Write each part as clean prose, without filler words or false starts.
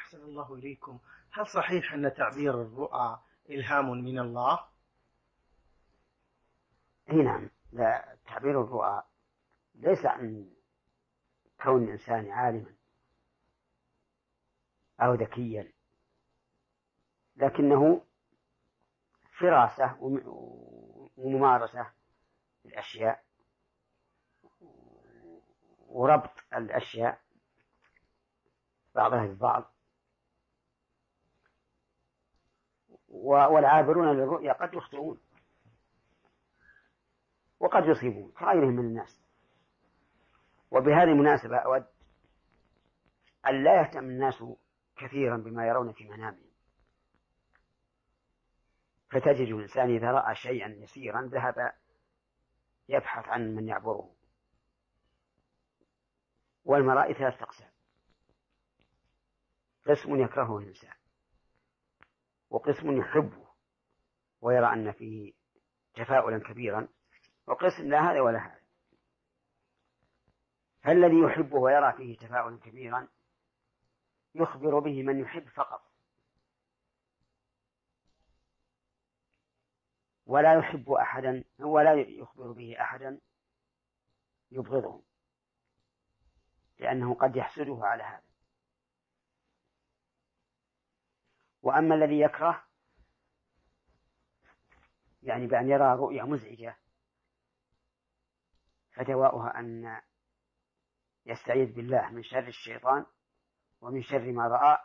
أحسن الله إليكم. هل صحيح أن تعبير الرؤى إلهام من الله؟ نعم. لا، تعبير الرؤى ليس عن كون الإنسان عالما أو ذكيا، لكنه فراسة وممارسة الأشياء وربط الأشياء بعضها ببعض. والعابرون للرؤيا قد يخطئون وقد يصيبون كغيرهم من الناس. وبهذه المناسبة أود أن لا يهتم الناس كثيرا بما يرون في منامهم، فتجد الإنسان إذا رأى شيئا يسيرا ذهب يبحث عن من يعبره. والمرائي ثلاثة أقسام: قسم يكرهه الإنسان، وقسم يحبه ويرى أن فيه تفاؤلا كبيرا، وقسم لا هذا ولا هذا. فالذي يحبه ويرى فيه تفاؤلا كبيرا يخبر به من يحب فقط، ولا يحب أحدا ولا يخبر به أحدا يبغضه، لأنه قد يحسده على هذا. وأما الذي يكره، يعني بأن يرى رؤيا مزعجة، فدواؤها أن يستعيذ بالله من شر الشيطان ومن شر ما رأى،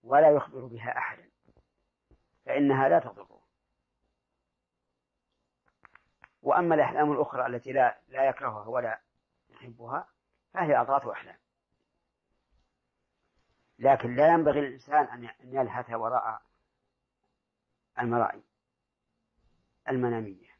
ولا يخبر بها أحدا، فإنها لا تضره. وأما الأحلام الأخرى التي لا يكرهها ولا يحبها فهي أضغاث أحلام، لكن لا ينبغي للإنسان أن يلهث وراء المرائي المنامية.